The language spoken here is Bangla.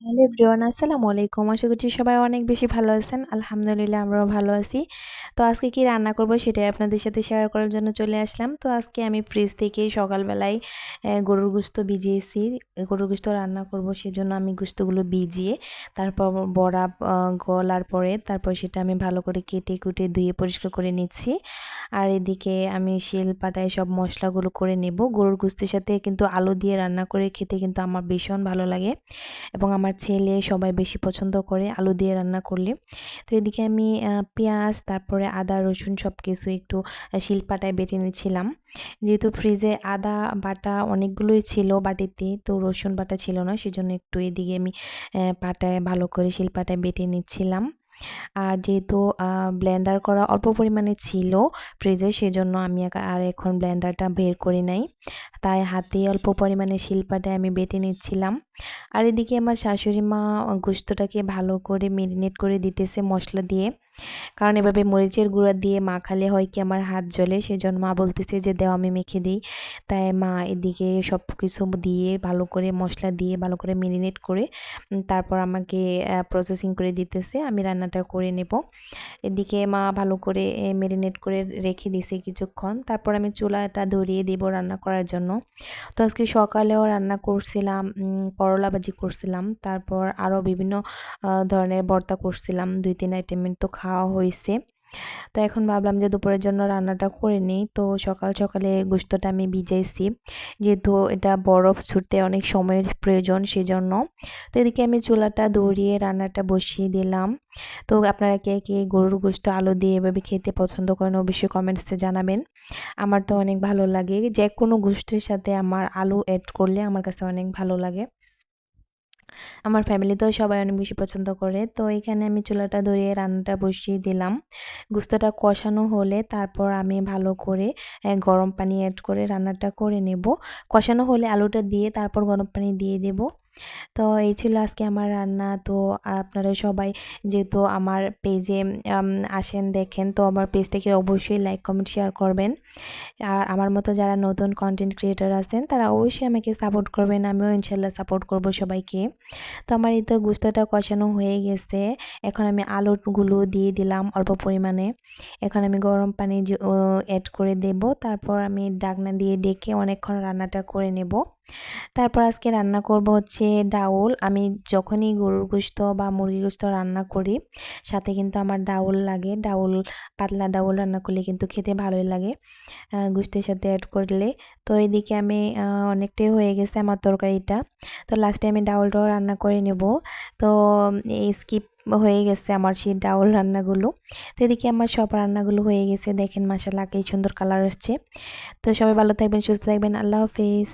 হ্যালো এভরিওয়ান, আসসালামু আলাইকুম। আশা করছি সবাই অনেক বেশি ভালো আছেন। আলহামদুলিল্লাহ আমরাও ভালো আছি। তো আজকে কি রান্না করব সেটাই আপনাদের সাথে শেয়ার করার জন্য চলে আসলাম। তো আজকে আমি ফ্রিজ থেকে সকালবেলায় গরুর গোশত ভিজিয়েছি। গরুর গোশত রান্না করব সেজন্য আমি গোশতগুলো ভিজিয়ে তারপর বড়া গলার পরে তারপর সেটা আমি ভালো করে কেটে কুটে ধুয়ে পরিষ্কার করে নিচ্ছি। আর এদিকে আমি শিলপাটায় সব মশলাগুলো করে নেব। গরুর গোশতের সাথে কিন্তু আলু দিয়ে রান্না করে খেতে কিন্তু আমার ভীষণ ভালো লাগে এবং আমার ছেলে সবাই বেশি পছন্দ করে আলু দিয়ে রান্না করলে। তো এদিকে আমি পেঁয়াজ তারপরে আদা রসুন সব কিছু একটু শিলপাটায় বেটে নিয়েছিলাম। যেহেতু ফ্রিজে আদা বাটা অনেকগুলোই ছিল বাটিতে, তো রসুন বাটা ছিল না, সেজন্য একটু এদিকে আমি পাটায় ভালো করে শিলপাটায় বেটে নিচ্ছিলাম। আর যেহেতু ব্লেন্ডার করা অল্প পরিমাণে ছিল ফ্রিজে, সেজন্য আমি আর এখন ব্লেন্ডারটা বের করি নাই, তাই হাতে অল্প পরিমাণে শিলপাটায় আমি বেটে নিচ্ছিলাম। আর এদিকে আমার শাশুড়ি মা গোশতটাকে ভালো করে মেরিনেট করে দিতেছে মশলা দিয়ে, কারণ এভাবে মরিচের গুঁড়া দিয়ে মাখালে হয় কি আমার হাত জ্বলে, সেজন্য মা বলতেছে যে দেও আমি মেখে দিই। তাই মা এদিকে সব কিছু দিয়ে ভালো করে মশলা দিয়ে ভালো করে মেরিনেট করে তারপর আমাকে প্রসেসিং করে দিতেছে, আমি রান্নাটা করে নেব। এদিকে মা ভালো করে মেরিনেট করে রেখে দিছে কিছুক্ষণ, তারপর আমি চুলাটা ধরিয়ে দেব রান্না করার জন্য। তো আজকে সকালেও রান্না করছিলাম, করলা ভাজি করছিলাম, তারপর আরও বিভিন্ন ধরনের ভর্তা করছিলাম, 2-3 আইটেমের তো খাওয়া হয়েছে। তো এখন ভাবলাম যে দুপুরের জন্য রান্নাটা করে নিই। তো সকাল সকালে গোশতটা আমি ভিজাইছি, যেহেতু এটা বরফ ছুটতে অনেক সময়ের প্রয়োজন সেজন্য। তো এদিকে আমি চুলাটা ধরিয়ে রান্নাটা বসিয়ে দিলাম। তো আপনারা কে কে গরুর গোশত আলু দিয়ে এভাবে খেতে পছন্দ করেন অবশ্যই কমেন্টসে জানাবেন। আমার তো অনেক ভালো লাগে, যে কোনো গোশতের সাথে আমার আলু অ্যাড করলে আমার কাছে অনেক ভালো লাগে। আমার ফ্যামিলিতেও সবাই অনেক বেশি পছন্দ করে। তো এখানে আমি চুলাটা ধরিয়ে রান্নাটা বসিয়ে দিলাম। গোশতটা কষানো হলে তারপর আমি ভালো করে গরম পানি অ্যাড করে রান্নাটা করে নেব। কষানো হলে আলুটা দিয়ে তারপর গরম পানি দিয়ে দেব। তো এই ছিল আজকে আমার রান্না। তো আপনারা সবাই যেহেতু আমার পেজে আম আসেন দেখেন, তো আমার পেজটাকে অবশ্যই লাইক কমেন্ট শেয়ার করবেন। আর আমার মতো যারা নতুন কন্টেন্ট ক্রিয়েটর আছেন তারা অবশ্যই আমাকে সাপোর্ট করবেন, আমিও ইনশাল্লাহ সাপোর্ট করব সবাইকে। তো আমার এই তো গোশতটা কষানো হয়ে গেছে, এখন আমি আলুগুলো দিয়ে দিলাম অল্প পরিমাণে। এখন আমি গরম পানি অ্যাড করে দেব, তারপর আমি ঢাকনা দিয়ে ডেকে অনেকক্ষণ রান্নাটা করে নেব। তারপর আজকে রান্না করব হচ্ছে ডাউল। আমি যখনই গরুর গোশত বা মুরগি গোশত রান্না করি সাথে কিন্তু আমার ডাউল লাগে। ডাউল, পাতলা ডাউল রান্না করলে কিন্তু খেতে ভালোই লাগে গোশতের সাথে অ্যাড করলে। তো এদিকে আমি অনেকটাই হয়ে গেছে আমার তরকারিটা। তো লাস্টে আমি ডাউলটাও রান্না করে নেব। তো এই স্কিপ হয়ে গেছে আমার সেই ডাউল রান্নাগুলো। তো এদিকে আমার সব রান্নাগুলো হয়ে গেছে, দেখেন মাশাআল্লাহ কি সুন্দর কালার আসছে। তো সবাই ভালো থাকবেন, সুস্থ থাকবেন, আল্লাহ হাফেজ।